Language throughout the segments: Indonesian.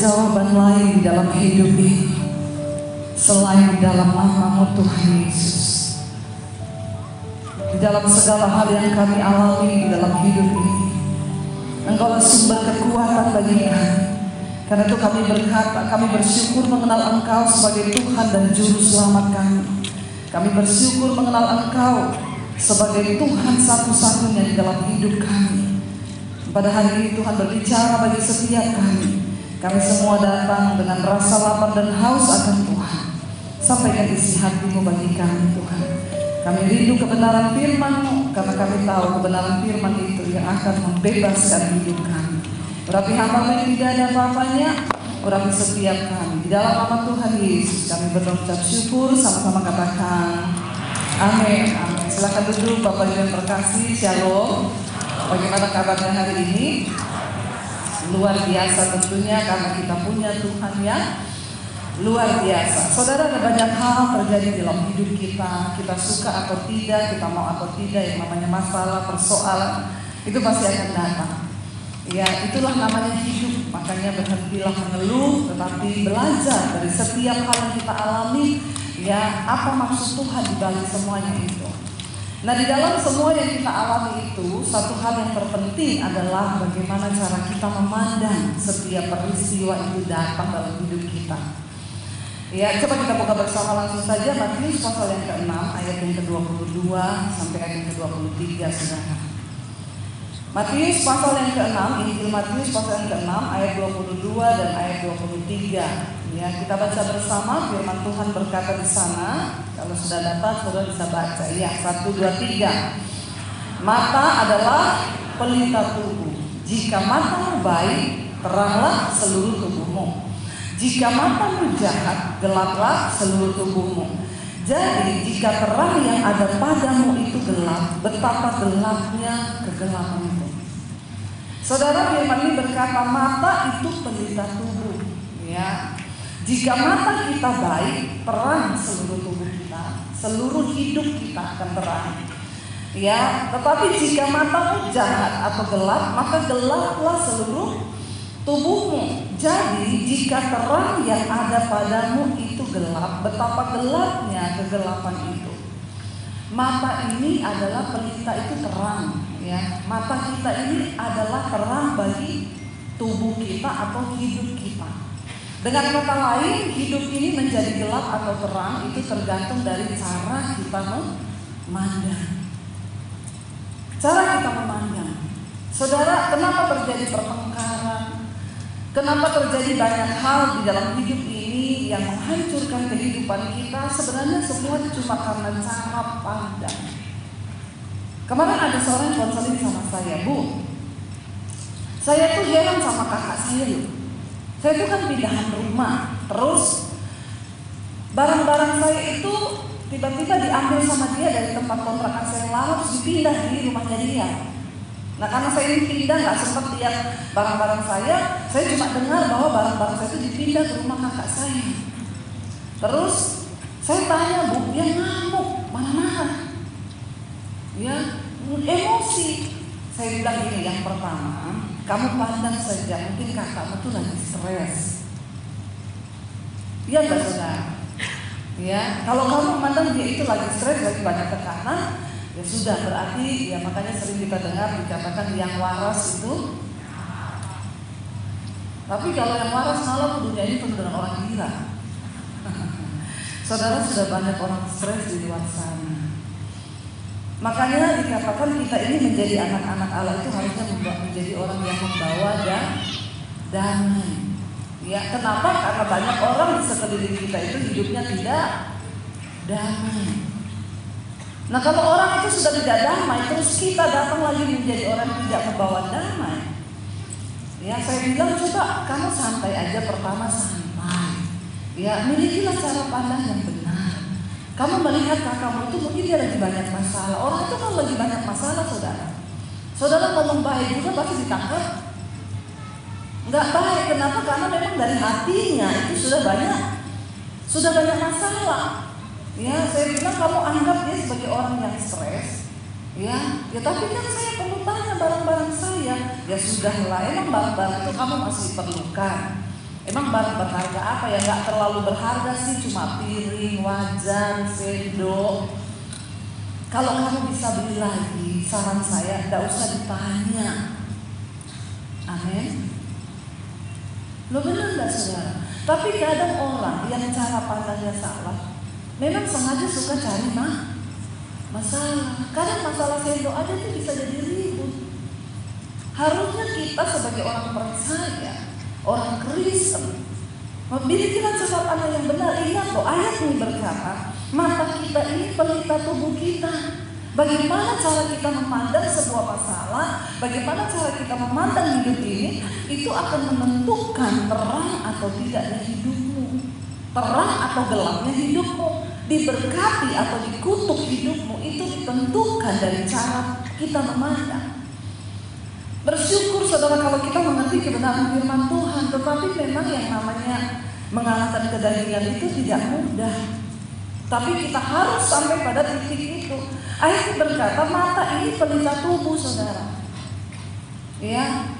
jawaban lain di dalam hidup ini selain di dalam nama Tuhan Yesus. Di dalam segala hal yang kami alami di dalam hidup ini, Engkaulah sumber kekuatan bagi kami. Karena itu kami berkata, kami bersyukur mengenal Engkau sebagai Tuhan dan Juru Selamat kami. Kami bersyukur mengenal Engkau sebagai Tuhan satu-satunya di dalam hidup kami. Pada hari ini Tuhan berbicara bagi setiap kami. Kami semua datang dengan rasa lapar dan haus akan Tuhan. Sampaikan isi hati-Mu bagi kami Tuhan. Kami rindu kebenaran firman-Mu, karena kami tahu kebenaran firman itu yang akan membebaskan hidup kami. Urapi hamba-Mu yang tidak ada apa-apanya, urapi setiap kami. Di dalam nama Tuhan Yesus kami berucap syukur, sama-sama katakan amin. Amin. Silakan duduk Bapak Ibu yang terkasih. Shalom. Bagaimana kabarnya hari ini? Luar biasa tentunya, karena kita punya Tuhan yang luar biasa. Saudara, ada banyak hal terjadi dalam hidup kita. Kita suka atau tidak, kita mau atau tidak, yang namanya masalah, persoalan itu pasti akan datang. Ya, itulah namanya hidup. Makanya berhentilah mengeluh, tetapi belajar dari setiap hal yang kita alami. Ya, apa maksud Tuhan di balik semuanya itu? Nah, di dalam semua yang kita alami itu, satu hal yang terpenting adalah bagaimana cara kita memandang setiap peristiwa itu datang dalam hidup kita. Ya, coba kita buka bersama langsung saja Matius pasal yang ke-6 ayat yang ke-22 sampai ayat yang ke-23, saudara. Matius pasal yang ke-6, Injil Matius pasal yang ke-6 ayat 22 dan ayat 23. Ya, kita baca bersama. Firman Tuhan berkata di sana. Kalau sudah dapat, saudara bisa baca. Ya, 1, 2, 3. Mata adalah pelita tubuh. Jika matamu baik, teranglah seluruh tubuhmu. Jika matamu jahat, gelaplah seluruh tubuhmu. Jadi jika terang yang ada padamu itu gelap, betapa gelapnya kegelapan itu. Saudara, firman ini berkata mata itu pelita tubuh. Ya, jika mata kita baik, terang seluruh tubuh kita, seluruh hidup kita akan terang. Ya, tetapi jika matamu jahat atau gelap, maka gelaplah seluruh tubuhmu. Jadi jika terang yang ada padamu itu gelap, betapa gelapnya kegelapan itu. Mata ini adalah pelita itu terang, ya. Mata kita ini adalah terang bagi tubuh kita atau hidup kita. Dengan kata lain, hidup ini menjadi gelap atau terang itu tergantung dari cara kita memandang. Cara kita memandang. Saudara, kenapa terjadi pertengkaran? Kenapa terjadi banyak hal di dalam hidup ini yang menghancurkan kehidupan kita? Sebenarnya semua cuma karena cara pandang. Kemarin ada seorang yang konseling sama saya, Bu, saya tuh heran sama kakak saya loh. Saya tuh kan pindahan rumah, terus barang-barang saya itu tiba-tiba diambil sama dia dari tempat kontrakan saya yang lama, terus dipindah di rumahnya dia. Nah, karena saya ini pindah, nggak sempat lihat barang-barang saya cuma dengar bahwa barang-barang saya itu dipindah ke rumah kakak saya. Terus saya tanya, Bu, dia ngamuk, mana-mana, ya, emosi. Saya bilang gini, yang pertama, kamu pandang saja, mungkin kakakmu tuh lagi stres. Iya nggak, saudara? Ya, kalau kamu memandang dia itu lagi stres, lagi banyak tekanan, ya sudah, berarti ya makanya sering kita dengar dikatakan yang waras itu. Tapi kalau yang waras malah dunia ini penuh dengan orang gila. Saudara, sudah banyak orang stres di luar sana. Makanya dikatakan kita ini menjadi anak-anak Allah itu harusnya menjadi orang yang membawa damai. Ya, kenapa? Karena banyak orang di sekeliling kita itu hidupnya tidak damai. Nah, kalau orang itu sudah tidak damai, terus kita datang lagi menjadi orang yang tidak membawa damai. Ya, saya bilang coba kamu santai aja, pertama santai. Ya, milikilah cara pandang yang benar. Kamu melihat kakakmu itu mungkin dia lagi banyak masalah. Orang itu kalau lagi banyak masalah, saudara, saudara ngomong baik juga pasti ditangkap. Nggak baik, kenapa? Karena memang dari hatinya itu sudah banyak masalah. Ya, saya bilang kamu anggap dia sebagai orang yang stres. Ya, tapi kan saya perlu tanya barang-barang saya. Ya sudahlah, emang barang-barang itu kamu masih perlukan. Emang barang berharga apa ya? Nggak terlalu berharga sih, cuma piring, wajan, sendok. Kalau kamu bisa beli lagi, saran saya nggak usah ditanya. Amin. Lo benar nggak saudara? Tapi kadang orang yang cara pandangnya salah, memang sengaja suka cari masalah. Kadang masalah sendok aja tuh bisa jadi ribut. Harusnya kita sebagai orang percaya, orang Kristen, memilikilah sifat anak yang benar. Ingat loh, ayat ini berkata, mata kita ini pelita tubuh kita. Bagaimana cara kita memandang sebuah masalah, bagaimana cara kita memandang hidup ini, itu akan menentukan terang atau tidaknya hidupmu, terang atau gelapnya hidupmu, diberkati atau dikutuk hidupmu. Itu ditentukan dari cara kita memandang. Bersyukur saudara kalau kita mengerti kebenaran firman Tuhan, tetapi memang yang namanya mengalahkan kedagingan itu tidak mudah. Tapi kita harus sampai pada titik itu. Ayat berkata mata ini pelita tubuh saudara. Ya,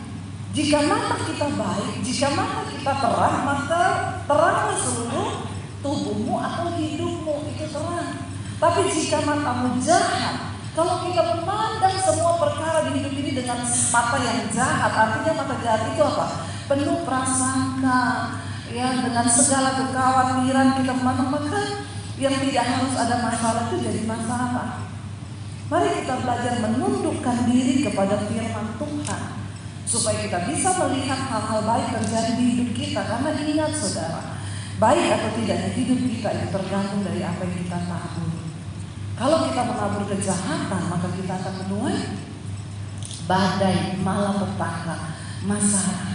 jika mata kita baik, jika mata kita terang, maka teranglah seluruh tubuhmu atau hidupmu itu terang. Tapi jika matamu jahat, kalau kita memandang semua perkara di hidup ini dengan mata yang jahat, artinya mata jahat itu apa? Penuh prasangka, ya, dengan segala kekhawatiran kita memandang, maka yang tidak harus ada masalah itu jadi masalah. Mari kita belajar menundukkan diri kepada firman Tuhan, supaya kita bisa melihat hal-hal baik terjadi di hidup kita. Karena ingat saudara, baik atau tidaknya hidup kita itu tergantung dari apa yang kita tabur. Kalau kita menabur kejahatan, maka kita akan menuai badai, malapetaka, masalah.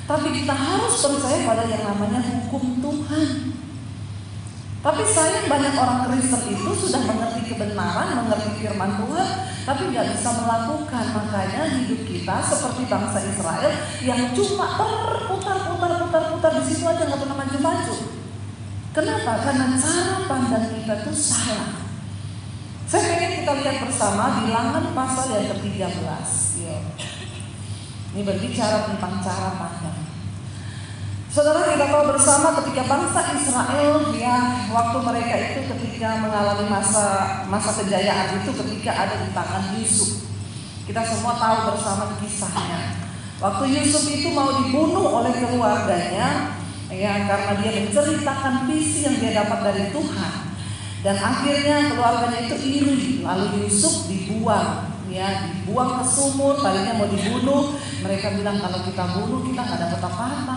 Tapi kita harus percaya pada yang namanya hukum Tuhan. Tapi sayang banyak orang Kristen itu sudah mengerti kebenaran, mengerti firman Tuhan, tapi nggak bisa melakukan. Makanya hidup kita seperti bangsa Israel yang cuma terputar di situ aja, nggak pernah maju-maju. Kenapa? Karena cara pandang kita tuh salah. Saya pengen kita lihat bersama Bilangan pasal yang ke-13. Ini berbicara tentang cara pandang. Saudara, kita tahu bersama ketika bangsa Israel, ya, waktu mereka itu ketika mengalami masa kejayaan itu ketika ada di tangan Yusuf. Kita semua tahu bersama kisahnya. Waktu Yusuf itu mau dibunuh oleh keluarganya, ya, karena dia menceritakan visi yang dia dapat dari Tuhan. Dan akhirnya keluarganya itu iri, lalu Yusuf dibuang, ya, dibuang ke sumur. Tadinya mau dibunuh, mereka bilang kalau kita bunuh kita nggak dapat apa-apa.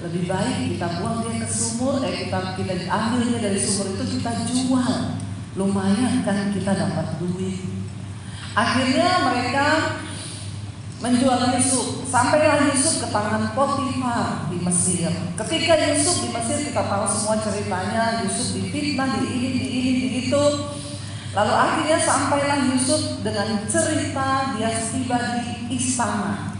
Lebih baik kita buang dia ke sumur, kita ambilnya dari sumur itu kita jual, lumayan kan kita dapat duit. Akhirnya mereka menjual Yusuf, sampailah Yusuf ke tangan Potifar di Mesir. Ketika Yusuf di Mesir, kita tahu semua ceritanya, Yusuf difitnah, di itu. Lalu akhirnya sampailah Yusuf dengan cerita dia tiba di istana.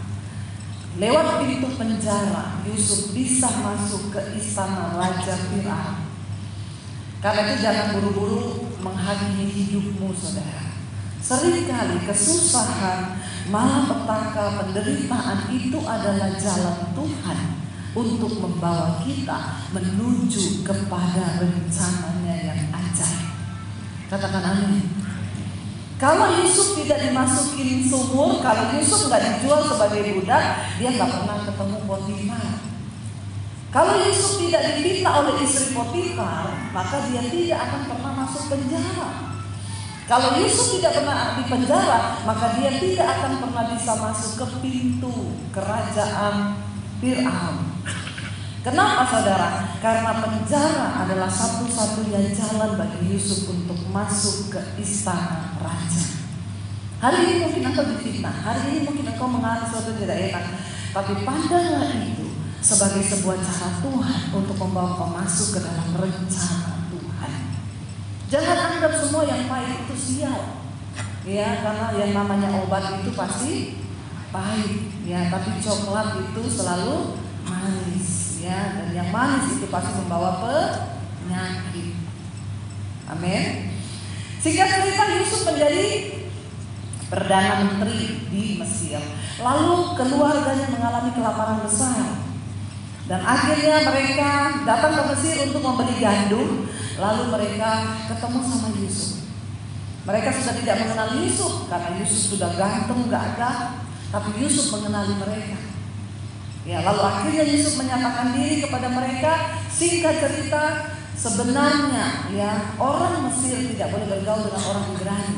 Lewat pintu penjara, Yusuf bisa masuk ke istana Raja Firaun. Karena itu jangan buru-buru menghakimi hidupmu, saudara. Seringkali kesusahan, malapetaka, penderitaan itu adalah jalan Tuhan untuk membawa kita menuju kepada rencananya yang ajaib. Katakan amin. Kalau Yusuf tidak dimasukin sumur, kalau Yusuf nggak dijual sebagai budak, dia nggak pernah ketemu Potifar. Kalau Yusuf tidak difitnah oleh istri Potifar, maka dia tidak akan pernah masuk penjara. Kalau Yusuf tidak pernah di penjara, maka dia tidak akan pernah bisa masuk ke pintu kerajaan Firaun. Kenapa saudara? Karena penjara adalah satu-satunya jalan bagi Yusuf untuk masuk ke istana raja. Hari ini mungkin engkau difitnah, hari ini mungkin engkau mengalami sesuatu tidak enak, tapi pandanglah itu sebagai sebuah cara Tuhan untuk membawa engkau masuk ke dalam rencana Tuhan. Jangan anggap semua yang pahit itu sial, ya, karena yang namanya obat itu pasti pahit, ya, tapi coklat itu selalu manis. Ya, dan yang manis itu pasti membawa penyakit. Amin. Singkat cerita, Yusuf menjadi perdana menteri di Mesir. Lalu keluarganya mengalami kelaparan besar. Dan akhirnya mereka datang ke Mesir untuk membeli gandum. Lalu mereka ketemu sama Yusuf. Mereka sudah tidak mengenal Yusuf karena Yusuf sudah ganteng, gagah. Tapi Yusuf mengenali mereka. Ya, lalu akhirnya Yusuf menyatakan diri kepada mereka. Singkat cerita, sebenarnya ya orang Mesir tidak boleh bergaul dengan orang Ibrani.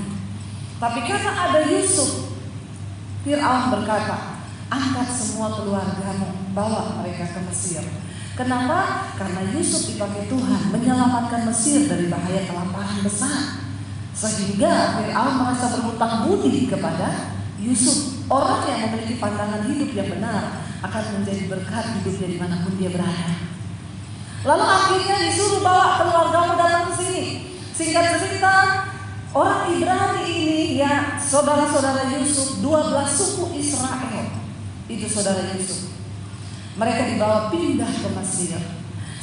Tapi karena ada Yusuf, Fir'aun berkata, angkat semua keluargamu, bawa mereka ke Mesir. Kenapa? Karena Yusuf dipakai Tuhan menyelamatkan Mesir dari bahaya kelaparan besar. Sehingga Fir'aun merasa berhutang budi kepada Yusuf. Orang yang memiliki pandangan hidup yang benar akan menjadi berkat hidupnya dimanapun dia berada. Lalu akhirnya disuruh bawa keluargamu datang ke sini. Singkat cerita, orang Ibrani ini ya saudara-saudara Yusuf, 12 suku Israel. Itu saudara Yusuf. Mereka dibawa pindah ke Mesir.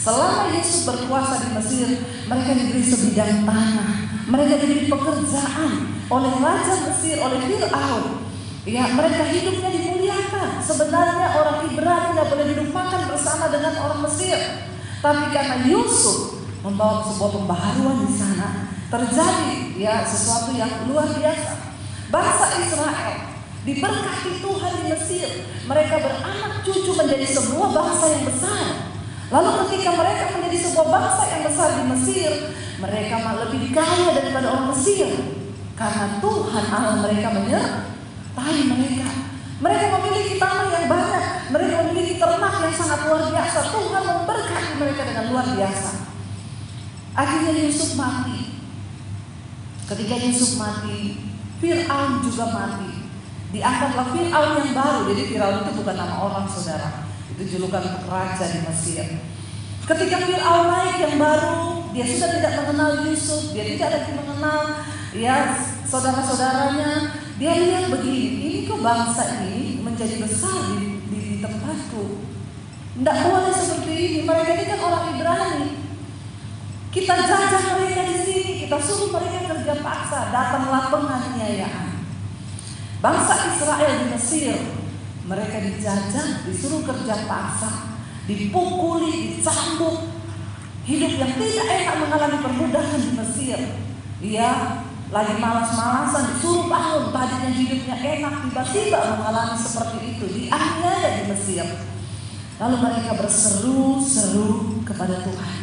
Selama Yusuf berkuasa di Mesir, mereka diberi sebidang tanah. Mereka diberi pekerjaan oleh Raja Mesir, oleh Fir'aun. Ya, mereka hidupnya dimuliakan. Sebenarnya orang Ibrani tidak boleh duduk makan bersama dengan orang Mesir. Tapi karena Yusuf membawa sebuah pembaharuan di sana, terjadi ya sesuatu yang luar biasa. Bangsa Israel diberkati Tuhan di Mesir. Mereka beranak cucu menjadi sebuah bangsa yang besar. Lalu ketika mereka menjadi sebuah bangsa yang besar di Mesir, mereka malah lebih kaya daripada orang Mesir. Karena Tuhan Allah mereka menyertai mereka. Mereka memiliki tanah yang banyak. Mereka memiliki ternak yang sangat luar biasa. Tuhan memberkati mereka dengan luar biasa. Akhirnya Yusuf mati. Ketika Yusuf mati, Fir'aun juga mati. Diangkatlah Fir'aun yang baru. Jadi Fir'aun itu bukan nama orang, saudara. Itu julukan untuk raja di Mesir. Ketika Fir'aun naik yang baru, dia sudah tidak mengenal Yusuf. Dia tidak lagi mengenal ya saudara-saudaranya. Dia lihat begini, ini kok bangsa ini menjadi besar di tempatku. Tidak boleh seperti ini. Mereka ini kan orang Ibrani. Kita jajah mereka di sini, kita suruh mereka kerja paksa. Datanglah penganiayaan. Bangsa Israel di Mesir, mereka dijajah, disuruh kerja paksa, dipukuli, dicambuk. Hidup yang tidak enak mengalami perbudakan di Mesir. Dia lagi malas-malasan disuruh bangun, tadinya hidupnya enak, tiba-tiba mengalami seperti itu, dianiaya di Mesir. Lalu mereka berseru-seru kepada Tuhan.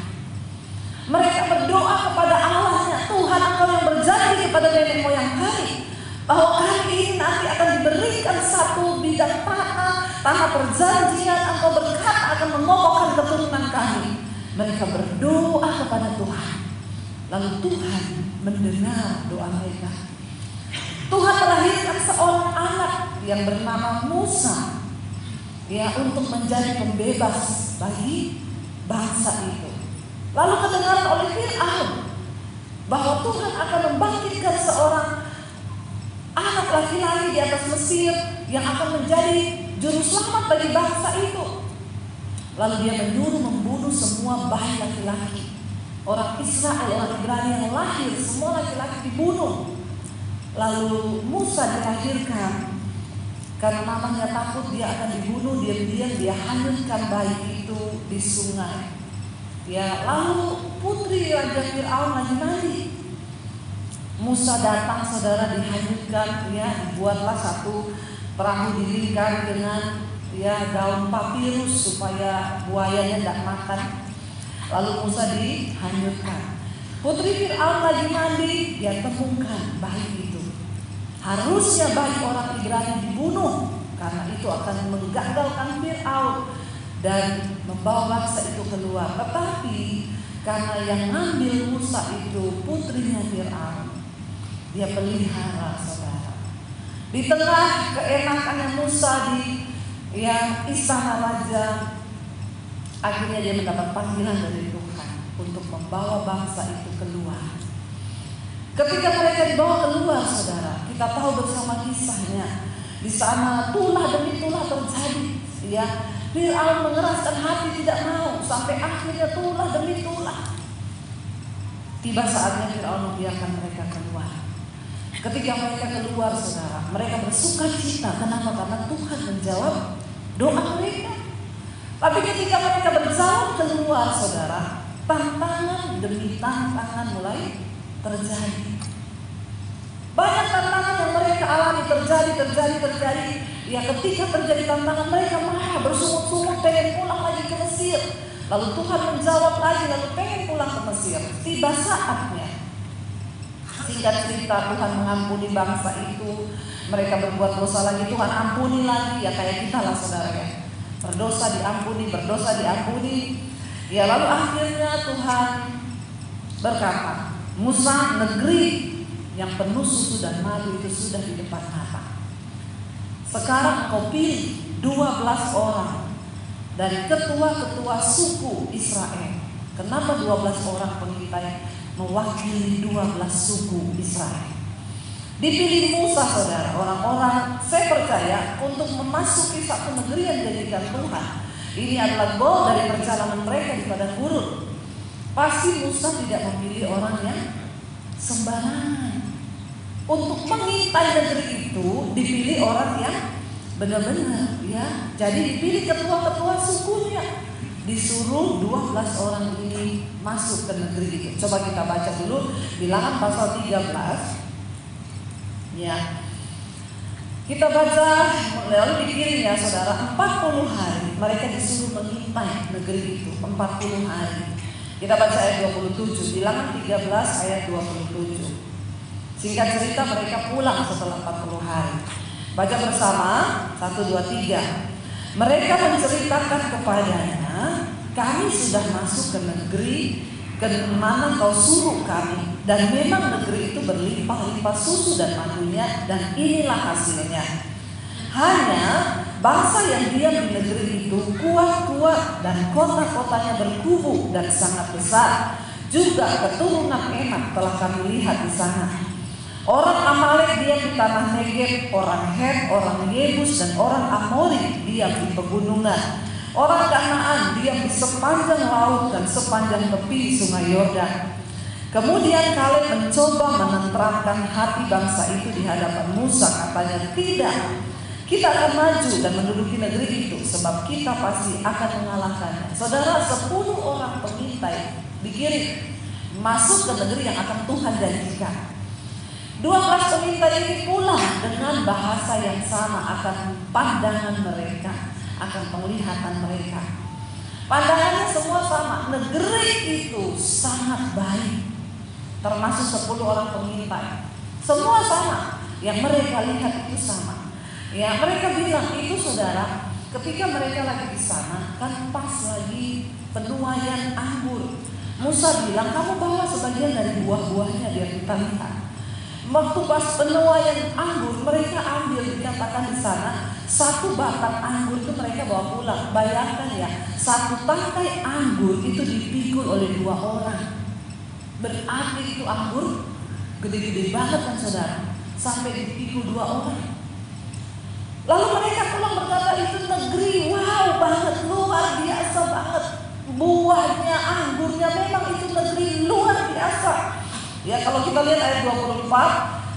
Mereka berdoa kepada Allahnya, Tuhan Engkau yang berjanji kepada nenek moyang kami bahwa kami ini nanti akan diberikan satu bidang tanah perjanjian. Engkau berkata akan mengokohkan keturunan kami. Mereka berdoa kepada Tuhan. Lalu Tuhan mendengar doa mereka. Tuhan melahirkan seorang anak yang bernama Musa, ya, untuk menjadi pembebas bagi bangsa itu. Lalu kedengaran oleh Fir'aun bahwa Tuhan akan membangkitkan seorang anak laki-laki di atas Mesir yang akan menjadi juru selamat bagi bangsa itu. Lalu dia menyuruh membunuh semua bayi laki-laki. Orang Israel, orang Ibrani yang lahir, semua laki-laki dibunuh. Lalu Musa dilahirkan. Karena mamanya takut dia akan dibunuh, diam-diam dia hanyutkan bayi itu di sungai. Ya, lalu putri Raja Fir'aun lagi mandi. Musa datang, saudara, dihanyutkan, ya, dibuatlah satu perahu dilingkar dengan ya daun papirus supaya buayanya tidak makan. Lalu Musa dihanyutkan. Putri Fir'aun lagi mandi, dia temukan bayi itu. Harusnya bayi orang Ibrani dibunuh karena itu akan menggagalkan Fir'aun dan membawa bangsa itu keluar. Tetapi karena yang ngambil Musa itu putrinya Fir'aun, dia pelihara, saudara. Di tengah keenakannya Musa di istana raja, akhirnya dia mendapat panggilan dari Tuhan untuk membawa bangsa itu keluar. Ketika mereka dibawa keluar, saudara, kita tahu bersama kisahnya. Di sana tulah demi tulah terjadi. Ya, Fir'aun mengeraskan hati tidak mau, sampai akhirnya tulah demi tulah. Tiba saatnya Fir'aun membiarkan mereka keluar. Ketika mereka keluar, saudara, mereka bersuka cita. Kenapa? Karena Tuhan menjawab doa mereka. Tapi ketika mereka berjalan keluar, saudara, tantangan demi tantangan mulai terjadi. Banyak tantangan yang mereka alami terjadi. Ya, ketika terjadi tantangan mereka marah, bersungut-sungut, pengen pulang lagi ke Mesir. Lalu Tuhan menjawab lagi, lalu pengen pulang ke Mesir. Tiba saatnya, singkat cerita, Tuhan mengampuni bangsa itu. Mereka berbuat dosa lagi, Tuhan ampuni lagi. Ya kayak kita lah, saudara ya. Berdosa diampuni. Ya lalu akhirnya Tuhan berkata, Musa, negeri yang penuh susu dan madu itu sudah di depan mata. Sekarang kau pilih 12 orang dari ketua-ketua suku Israel. Kenapa 12 orang pengintai mewakili 12 suku Israel? Dipilih Musa, saudara, orang-orang saya percaya untuk memasuki satu negeri yang dijadikan Tuhan. Ini adalah goal dari perjalanan mereka di padang gurun. Pasti Musa tidak memilih orang yang sembarangan. Untuk mengintai negeri itu dipilih orang yang benar-benar, ya. Jadi dipilih ketua-ketua sukunya. Disuruh 12 orang ini masuk ke negeri itu. Coba kita baca dulu Bilangan pasal 13. Ya, kita baca lalu dikirim ya saudara, 40 hari mereka disuruh mengintai negeri itu, 40 hari. Kita baca ayat 27, Bilangan 13 ayat 27. Singkat cerita mereka pulang setelah 40 hari. Baca bersama, 1, 2, 3. Mereka menceritakan kepadanya, kami sudah masuk ke negeri ke mana kau suruh kami, dan memang negeri itu berlimpah-limpah susu dan madunya, dan inilah hasilnya. Hanya bangsa yang diam di negeri itu kuat-kuat, dan kota-kotanya berkubu dan sangat besar. Juga keturunan Enak telah kami lihat di sana. Orang Amalek diam di tanah Negeb, orang Het, orang Yebus, dan orang Amori diam di pegunungan. Orang Kanaan diam di sepanjang laut dan sepanjang tepi sungai Yordan. Kemudian Kaleb mencoba menenteramkan hati bangsa itu di hadapan Musa. Katanya, tidak, kita akan maju dan menduduki negeri itu, sebab kita pasti akan mengalahkannya. Saudara, 10 orang pengintai dikirim masuk ke negeri yang akan Tuhan janjikan. 12 pengintai ini pulang dengan bahasa yang sama akan pandangan mereka, akan penglihatan mereka. Pandangannya semua sama. Negeri itu sangat baik. Termasuk 10 orang pengintai. Semua sama. Yang mereka lihat itu sama. Ya, mereka bilang itu saudara, ketika mereka lagi di sana kan pas lagi penuaian anggur. Musa bilang, kamu bawa sebagian dari buah-buahnya biar kita lihat. Waktu pas penuaian anggur, mereka ambil, dikatakan di sana, 1 batang anggur itu mereka bawa pulang. Bayangkan ya, 1 tangkai anggur itu dipikul oleh 2 orang. Berarti itu anggur gede-gede banget kan saudara, sampai dipikul 2 orang. Lalu mereka pulang berkata, itu negeri wow banget, luar biasa banget. Buahnya, anggurnya, memang itu negeri luar biasa. Ya, kalau kita lihat ayat 24,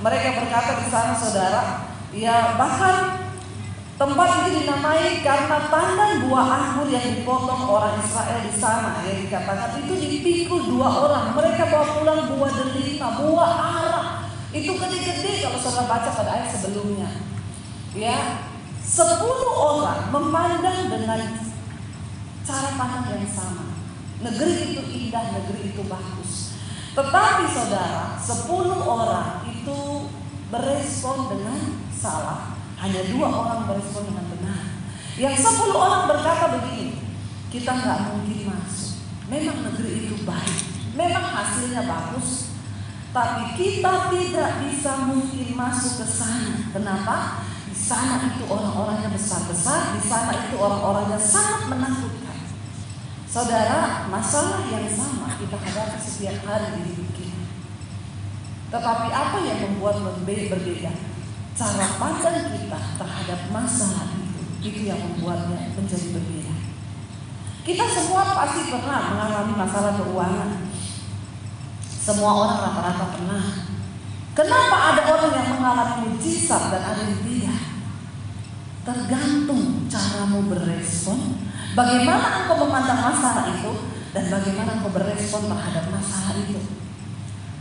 mereka berkata di sana saudara, ya bahkan tempat itu dinamai karena tandan buah anggur yang dipotong orang Israel di sana. Ya, dikatakan itu dipikul 2 orang. Mereka bawa pulang buah delima, buah ara. Itu gede-gede kalau saudara baca pada ayat sebelumnya. Ya, 10 orang memandang dengan cara pandang yang sama. Negeri itu indah, negeri itu bagus. Tetapi saudara, 10 orang itu berespon dengan salah. Hanya 2 orang berespon dengan benar. Yang 10 orang berkata begini, kita nggak mungkin masuk. Memang negeri itu baik, memang hasilnya bagus, tapi kita tidak bisa mungkin masuk ke sana. Kenapa? Di sana itu orang-orangnya besar-besar, di sana itu orang-orangnya sangat menakutkan. Saudara, masalah yang sama kita hadapi setiap hari di hidup kita. Tetapi apa yang membuat berbeda? Cara pandang kita terhadap masalah itu yang membuatnya menjadi berbeda. Kita semua pasti pernah mengalami masalah keuangan. Semua orang rata-rata pernah. Kenapa ada orang yang mengalami mujizat dan ada yang tidak? Tergantung caramu berespon Bagaimana engkau memandang masalah itu dan bagaimana engkau berespon terhadap masalah itu.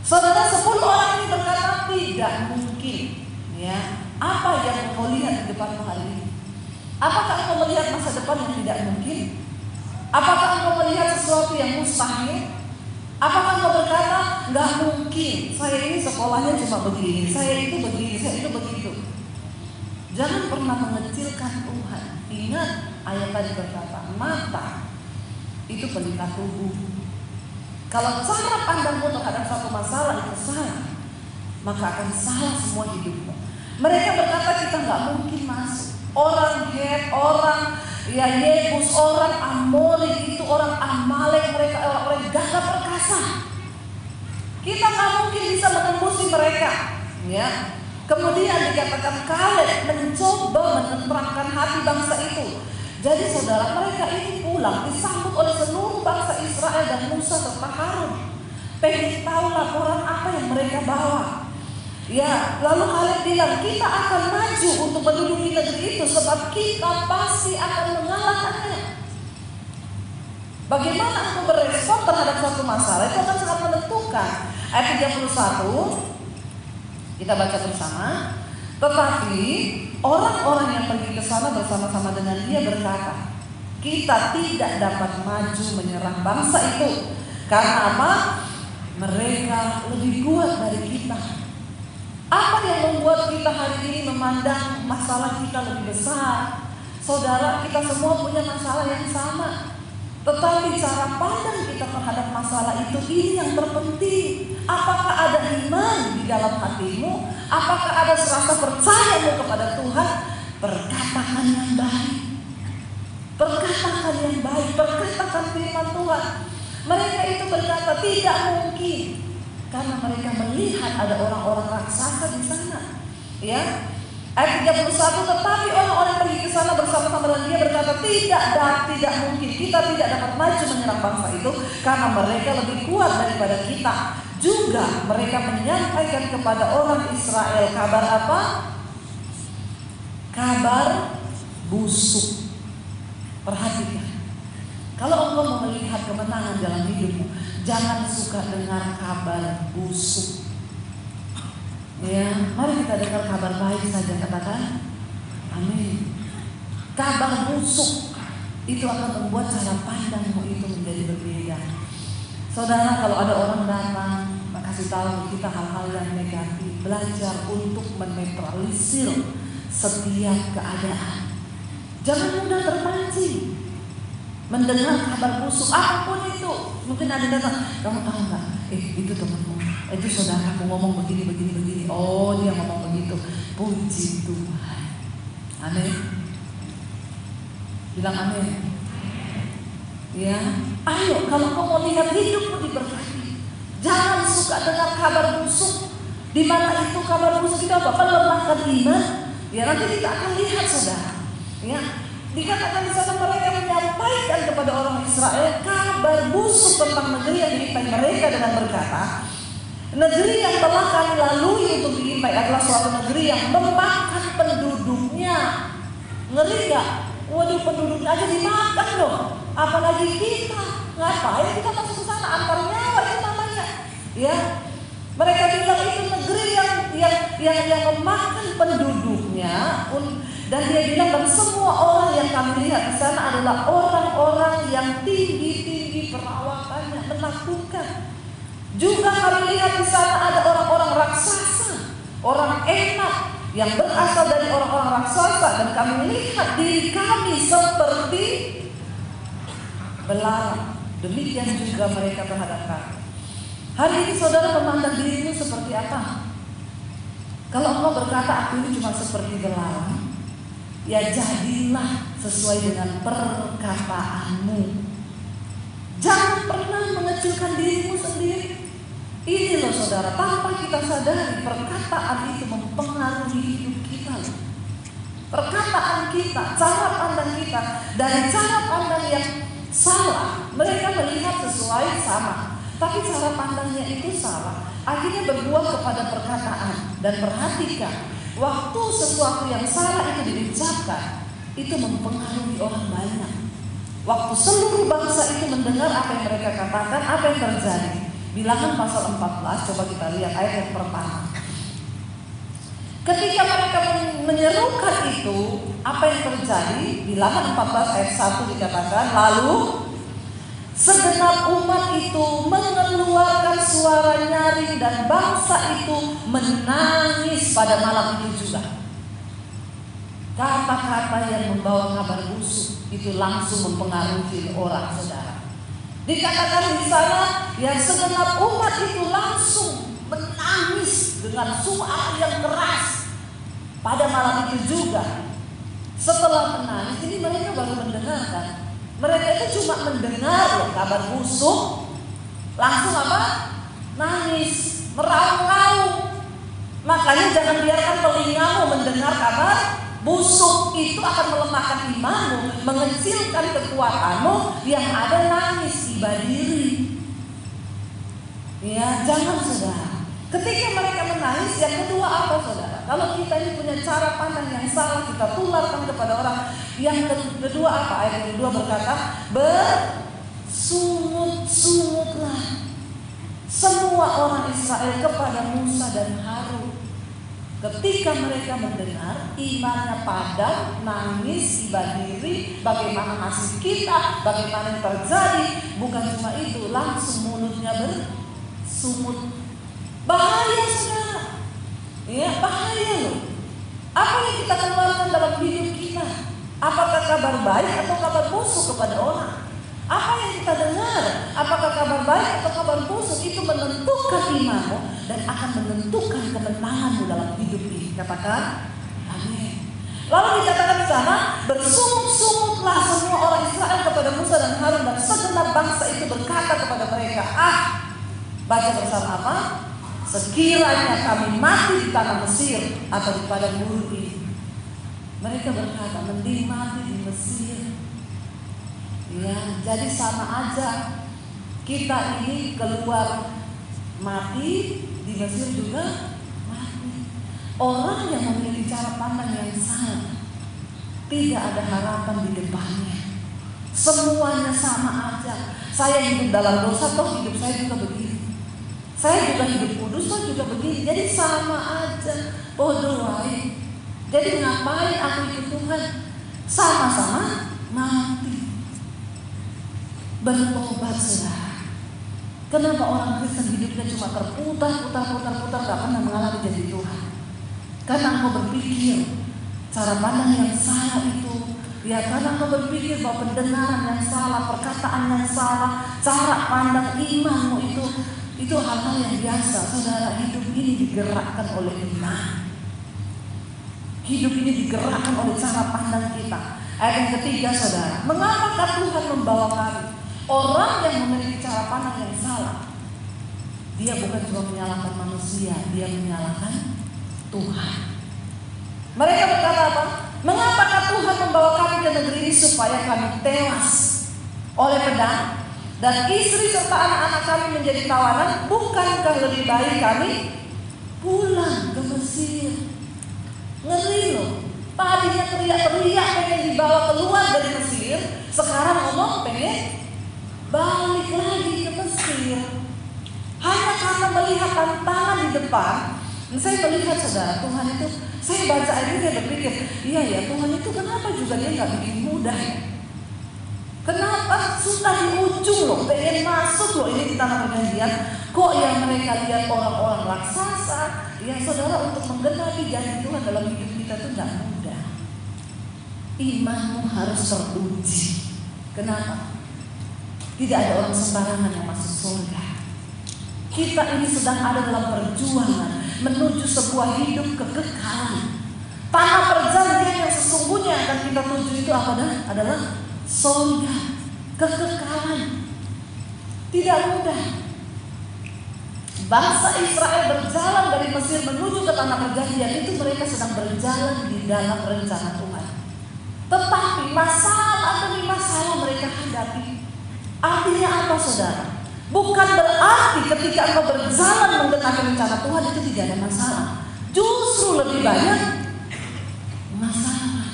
Saudara, 10 orang ini berkata tidak mungkin. Ya, apa yang engkau lihat di depan hari ini? Apakah engkau melihat masa depan yang tidak mungkin? Apakah engkau melihat sesuatu yang mustahil? Apakah engkau berkata nggak mungkin? Saya ini sekolahnya cuma begini, saya itu begini, saya itu begitu. Jangan pernah mengecilkan Tuhan. Ingat ayat tadi berkata, mata itu pelita tubuh. Kalau cara pandangmu terhadap satu masalah itu salah, maka akan salah semua hidupmu. Mereka berkata kita nggak mungkin masuk. Orang Het, orang Yebus, orang Amori itu, orang Amalek, mereka orang-orang gagah perkasa. Kita nggak mungkin bisa menembusi mereka. Ya. Kemudian dikatakan Kaleb mencoba menerangkan hati bangsa itu. Jadi saudara, mereka ini pulang disambut oleh seluruh bangsa Israel dan Musa serta Harun. Pengen tahu laporan apa yang mereka bawa. Ya, lalu Kaleb bilang kita akan maju untuk menduduki negeri itu sebab kita pasti akan mengalahkannya. Bagaimana aku berespon terhadap suatu masalah itu akan sangat menentukan. Ayat 31 kita baca bersama. Tetapi orang-orang yang pergi ke sana bersama-sama dengan dia berkata, kita tidak dapat maju menyerang bangsa itu. Karena apa? Mereka lebih kuat dari kita. Apa yang membuat kita hari ini memandang masalah kita lebih besar? Saudara, kita semua punya masalah yang sama. Tetapi cara pandang kita terhadap masalah itu ini yang terpenting. Apakah ada iman di dalam hatimu? Apakah ada rasa percayamu kepada Tuhan? Perkatakan yang baik. Perkatakan yang baik. Perkatakan firman Tuhan. Mereka itu berkata tidak mungkin. Karena mereka melihat ada orang-orang raksasa di sana. Ya. Ayat 31, tetapi orang-orang pergi ke sana bersama-sama dengan dia berkata tidak mungkin, kita tidak dapat maju menyerang bangsa itu karena mereka lebih kuat daripada kita. Juga mereka menyampaikan kepada orang Israel kabar apa? Kabar busuk. Perhatikan, kalau engkau mau melihat kemenangan dalam hidupmu, jangan suka dengar kabar busuk. Ya, mari kita dengar kabar baik saja, katakan amin. Kabar busuk itu akan membuat cara pandangmu itu menjadi berbeda. Saudara, kalau ada orang datang kasih tahu kita hal-hal yang negatif, belajar untuk menetralisir setiap keadaan. Jangan mudah terpancing mendengar kabar busuk apapun itu. Mungkin ada datang, kamu tahu nggak? Itu temanmu, itu saudaraku ngomong begini. Oh, dia ngomong begitu. Puji Tuhan. Amin. Bilang amin. Ya, ayo kalau kau mau lihat hidupmu diberkati, jangan suka dengar kabar busuk. Di mana itu kabar busuk itu apa? Melemahkan iman. Ya, nanti kita akan lihat saudara. Ya, dikatakan di sana mereka menyampaikan kepada orang Israel kabar busuk tentang negeri yang diintai mereka dengan berkata, negeri yang telah kami lalui untuk diintai adalah suatu negeri yang memakan penduduknya. Ngeri gak? Waduh, penduduknya aja dimakan dong. Apalagi kita, ngapain kita masuk ke sana? Antar nyawa itu namanya. Ya, mereka bilang itu negeri yang memakan penduduknya. Dan dia bilang dan semua orang yang kami lihat di sana adalah orang-orang yang tinggi perawakannya, menakutkan. Juga kami lihat di sana ada orang-orang raksasa, orang enak yang berasal dari orang-orang raksasa, dan kami lihat diri kami seperti belalang. Demikian juga mereka terhadap kami. Hari ini saudara memandang dirimu seperti apa? Kalau engkau berkata aku ini cuma seperti belalang, ya jadilah sesuai dengan perkataanmu. Jangan pernah mengecilkan dirimu sendiri. Ini loh saudara, tanpa kita sadari perkataan itu mempengaruhi hidup kita. Perkataan kita, cara pandang kita, dari cara pandang yang salah, mereka melihat sesuai sama, tapi cara pandangnya itu salah. Akhirnya berbuah kepada perkataan. Dan perhatikan, waktu sesuatu yang salah itu diucapkan, itu mempengaruhi orang banyak. Waktu seluruh bangsa itu mendengar apa yang mereka katakan, apa yang terjadi? Bilangan pasal 14, coba kita lihat ayat yang pertama. Ketika mereka menyerukan itu, apa yang terjadi? Bilangan 14 ayat 1 dikatakan, lalu segenap umat itu mengeluarkan suara nyaring dan bangsa itu menangis pada malam itu juga. Kata-kata yang membawa kabar busuk itu langsung mempengaruhi orang, saudara. Dikatakan di sana, ya segenap umat itu langsung menangis dengan suara yang keras pada malam itu juga. Setelah menangis, ini mereka baru mendengarkan. Mereka itu cuma mendengar loh kabar busuk, langsung apa? Nangis, meraung-raung. Makanya jangan biarkan telingamu mendengar kabar busuk, itu akan melemahkan imanmu, mengecilkan kekuatanmu. Yang ada nangis, iba diri. Ya, jangan saudara. Ketika mereka menangis, yang kedua apa saudara? Kalau kita ini punya cara pandang yang salah, kita tularkan kepada orang. Yang kedua apa? Ayat yang kedua berkata, bersungut-sungutlah semua orang Israel kepada Musa dan Harun. Ketika mereka mendengar, imannya padam, nangis, iba diri, bagaimana nasib kita, bagaimana yang terjadi. Bukan cuma itu, langsung mulutnya bersungut. Bahaya saudara, ya bahaya loh. Apa yang kita keluarkan dalam hidup kita? Apakah kabar baik atau kabar busuk kepada orang? Apa yang kita dengar, apakah kabar baik atau kabar busuk, itu menentukan imanmu dan akan menentukan kemenanganmu dalam hidup ini. Katakan amin. Lalu dikatakan di sana, bersungut-sungutlah semua orang Israel kepada Musa dan Harun, dan segenap bangsa itu berkata kepada mereka, baca bersama apa? Sekiranya kami mati di tanah Mesir atau di padang gurun ini. Mereka berkata, mending mati di Mesir. Ya, jadi sama aja. Kita ini keluar mati, di Mesir juga mati. Orang yang memiliki cara pandang yang salah, tidak ada harapan di depannya. Semuanya sama aja. Saya hidup dalam dosa, toh hidup saya juga begini. Saya juga hidup kudus, toh juga begini. Jadi sama aja, bodoh wae. Jadi ngapain aku ikut Tuhan? Sama-sama mati. Bertobat saudara. Kenapa orang Kristen hidupnya cuma terputar, gak pernah mengalami janji Tuhan? Karena engkau berpikir cara pandang yang salah itu. Ya, karena engkau berpikir bahwa pendengaran yang salah, perkataan yang salah, cara pandang imanmu itu hal-hal yang biasa. Saudara, hidup ini digerakkan oleh iman. Hidup ini digerakkan oleh cara pandang kita. Ayat yang ketiga saudara, mengapakah Tuhan membawa kami? Orang yang memiliki cara pandang yang salah, dia bukan cuma menyalahkan manusia, dia menyalahkan Tuhan. Mereka berkata apa? Mengapakah Tuhan membawa kami ke negeri ini supaya kami tewas oleh pedang dan istri serta anak-anak kami menjadi tawanan? Bukankah lebih baik kami pulang ke Mesir? Ngeri loh. Tadinya teriak-teriak pengen dibawa keluar dari Mesir, sekarang ngomong pengen balik lagi ke Mesir. Hanya karena melihat tantangan di depan. Dan saya melihat saudara, Tuhan itu, saya baca ini saya berpikir, iya ya, Tuhan itu kenapa juga dia gak bikin mudah ya? Kenapa susah di ujung loh, pengen masuk loh ini di tanah perjanjian. Kok yang mereka lihat orang-orang raksasa? Ya saudara, untuk menggenapi janji Tuhan dalam hidup kita itu gak mudah. Imanmu harus teruji. Kenapa? Tidak ada orang sembarangan yang masuk surga. Kita ini sedang ada dalam perjuangan menuju sebuah hidup kekekalan. Tanah perjanjian yang sesungguhnya akan kita tuju itu apa adalah surga, kekekalan. Tidak mudah. Bangsa Israel berjalan dari Mesir menuju ke tanah perjanjian itu, mereka sedang berjalan di dalam rencana Tuhan. Tetapi masalah demi masalah mereka hadapi. Artinya apa saudara? Bukan berarti ketika engkau berjalan menggenapi rencana Tuhan itu tidak ada masalah. Justru lebih banyak masalah.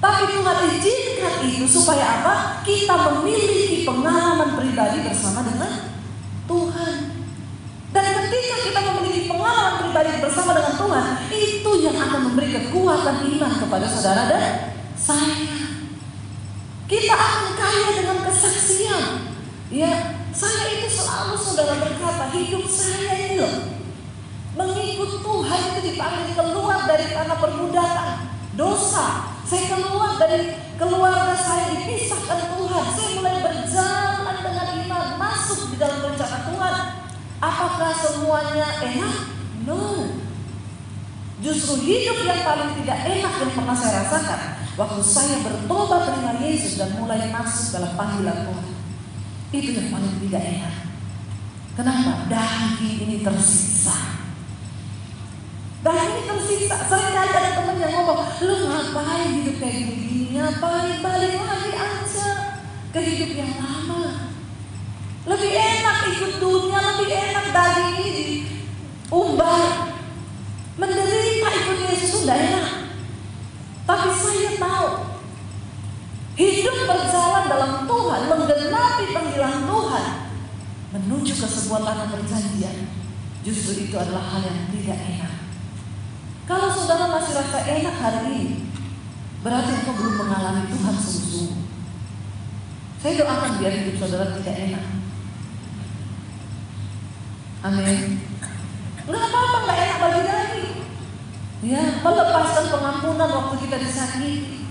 Tapi Tuhan izinkan ingat itu supaya apa? Kita memiliki pengalaman pribadi bersama dengan Tuhan. Dan ketika kita memiliki pengalaman pribadi bersama dengan Tuhan, itu yang akan memberi kekuatan iman kepada saudara dan saya. Kita akan kaya dengan kesaksian. Ya, saya itu selalu saudara berkata, hidup saya ini loh, mengikut Tuhan itu dipanggil keluar dari tanah perbudakan dosa. Saya keluar dari keluarga saya, dipisahkan Tuhan. Saya mulai berjalan dengan iman, masuk di dalam rencana Tuhan. Apakah semuanya enak? No. Justru hidup yang paling tidak enak yang pernah saya rasakan waktu saya bertobat dengan Yesus dan mulai masuk dalam panggilan Tuhan. Itu yang paling tidak enak. Kenapa? Daging ini tersiksa. Daging ini tersiksa. Sering kali ada teman yang ngomong, lu ngapain hidup kayak gini? Ngapain? Balik lagi aja ke hidup yang lama. Lebih enak ikut dunia, lebih enak daging ini diumbar. Menderita ikut Yesus itu tidak enak. Tapi saya tahu hidup berjalan dalam Tuhan, menggenapi panggilan Tuhan menuju ke sebuah tanah perjanjian, justru itu adalah hal yang tidak enak. Kalau saudara masih rasa enak hari ini, berarti engkau belum mengalami Tuhan sungguh-sungguh. Saya doakan biar hidup saudara tidak enak. Amin. Nggak apa-apa, nggak enak bagi daging. Ya, melepaskan pengampunan waktu kita disakiti.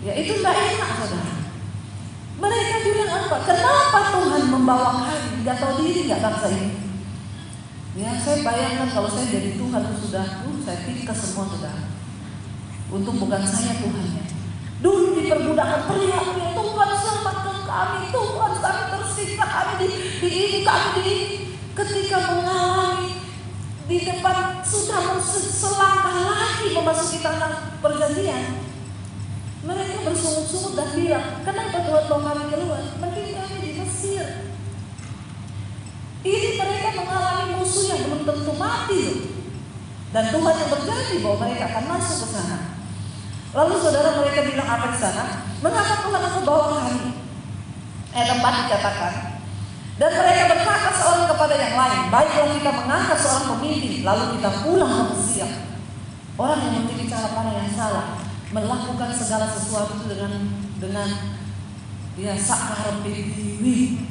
Ya, itu nggak enak, saudara. Mereka bilang apa? Kenapa Tuhan membawa kami? Nggak tahu diri nggak bangsa ini? Ya, saya bayangkan kalau saya jadi Tuhan itu sudah, saya tinggal semua saudara. Untung bukan saya Tuhannya. Dulu diperbudakan teriak-teriak, Tuhan selamatkan kami, Tuhan kami tersiksa, kami di ini, kami di ini. Ketika mengalami di depan sudah selangkah lagi memasuki tanah perjanjian, mereka bersungut-sungut dan bilang, kenapa Tuhan bawa kami keluar? Mending kami di Mesir. Ini mereka mengalami musuh yang belum tentu mati, dan Tuhan yang berjanji bahwa mereka akan masuk ke sana. Lalu saudara, mereka bilang apa di sana? Mengapa Tuhan aku bawa kami? Tempat dikatakan, dan mereka berkata seorang kepada yang lain, baiklah kita mengangkat seorang pemimpin, lalu kita pulang ke Mesir. Orang yang memiliki cara pandang yang salah, melakukan segala sesuatu itu dengan dia sakar dewi.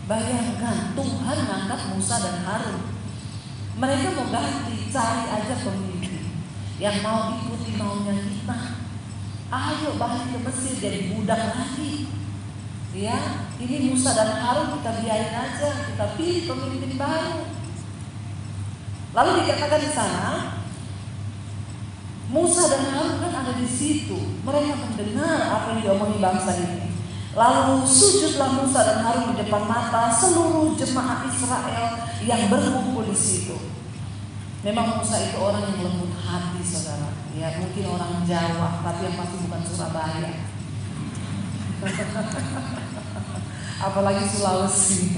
Bayangkan Tuhan mengangkat Musa dan Harun. Mereka mau ganti, cari aja pemimpin yang mau ikuti maunya kita. Ayo balik ke Mesir jadi budak lagi. Ya, ini Musa dan Harun kita biarin aja, kita pilih pemimpin baru. Lalu dikatakan di sana, Musa dan Harun kan ada di situ. Mereka mendengar apa yang diomongin bangsa ini. Lalu sujudlah Musa dan Harun di depan mata seluruh jemaat Israel yang berkumpul di situ. Memang Musa itu orang yang lembut hati, saudara. Ya, mungkin orang Jawa, tapi yang pasti bukan Surabaya. Apalagi Sulawesi.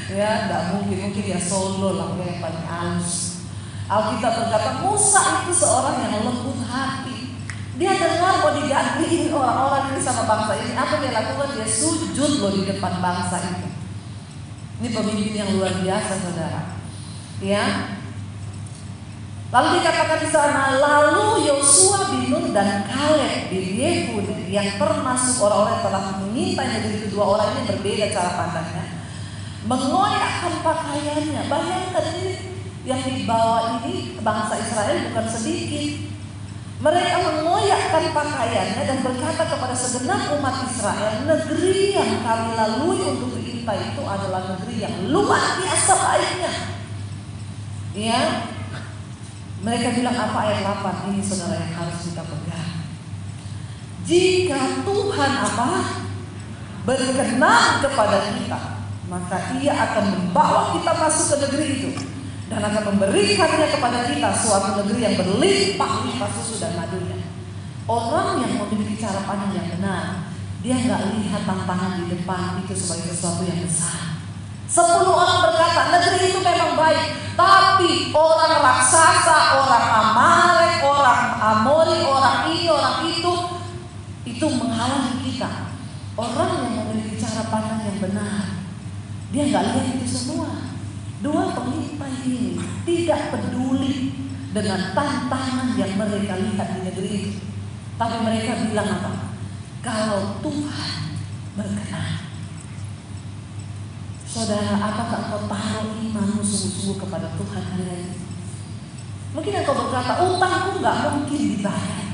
Ya, tidak mungkin ya Solo lah yang paling halus. Alkitab berkata Musa itu seorang yang lembut hati. Dia dengar mau digantiin orang-orang ini sama bangsa ini. Apa dia lakukan? Dia sujud loh di depan bangsa itu. Ini pemimpin yang luar biasa, saudara. Ya. Lalu dikatakan di sana, lalu Yosua bin Nun dan Kaleb bin Yefune yang termasuk orang-orang yang telah mengintai negeri kedua orang ini berbeda cara pandangnya, mengoyakkan pakaiannya. Bayangkan ini yang dibawa ini bangsa Israel bukan sedikit. Mereka mengoyakkan pakaiannya dan berkata kepada segenap umat Israel, negeri yang kami lalui untuk diintai itu adalah negeri yang luar biasa baiknya. Ya. Mereka bilang apa ayat 8 ini, saudara, yang harus kita pegang. Jika Tuhan berkenan kepada kita, maka Ia akan membawa kita masuk ke negeri itu dan akan memberikannya kepada kita suatu negeri yang berlimpah-limpah susu dan madunya. Orang yang memiliki cara pandang yang benar, dia nggak lihat tantangan di depan itu sebagai sesuatu yang besar. 10 orang berkata negeri itu memang baik, tapi orang raksasa, orang Amalek, orang Amori, orang ini, orang itu itu menghalangi kita. Orang yang memiliki cara pandang yang benar, dia nggak lihat itu semua. Dua pemimpin ini tidak peduli dengan tantangan yang mereka lihat di negeri itu, tapi mereka bilang apa? Kalau Tuhan berkenan. Saudara, apakah engkau taruh imanmu sungguh-sungguh kepada Tuhan hari ini? Mungkin engkau berkata, utangku nggak mungkin dibayar.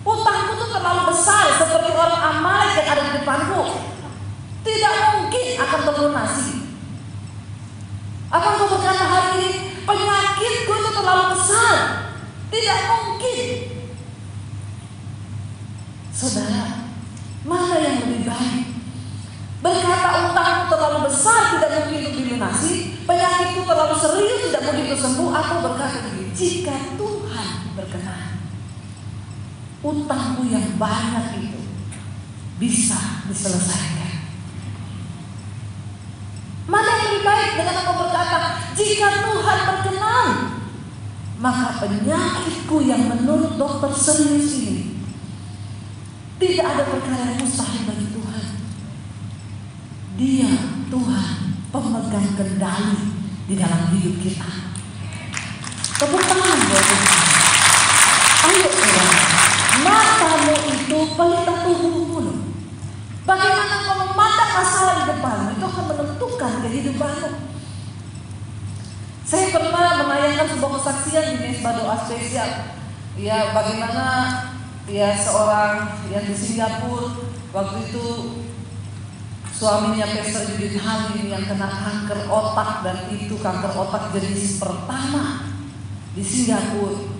Utangku itu terlalu besar, seperti orang Amalek yang ada di depanku. Tidak mungkin akan terlunasi. Apa engkau berkata hari ini, penyakitku itu terlalu besar, tidak mungkin. Saudara, mana yang lebih baik? Berkata utangku terlalu besar, tidak mungkin untuk dilunasi, penyakitku terlalu serius, tidak mungkin untuk sembuh, atau berkata begini, jika Tuhan berkenan, utangku yang banyak itu bisa diselesaikan. Mana yang lebih baik dengan aku berkata, jika Tuhan berkenan, maka penyakitku yang menurut dokter serius ini, tidak ada perkara yang mustahil bagi Tuhan. Dia Tuhan pemegang kendali di dalam hidup kita. Tepuk tangan buat Tuhan. Ayo saudara, matamu itu pelita tubuhmu. Bagaimana kau memandang masalah di depanmu, itu akan menentukan kehidupanmu. Saya pernah menayangkan sebuah kesaksian di Mesbah Doa Spesial. Ya, bagaimana ya seorang yang di Singapura waktu itu suaminya Pastor Judith Halim yang kena kanker otak, dan itu kanker otak jenis pertama di Singapura.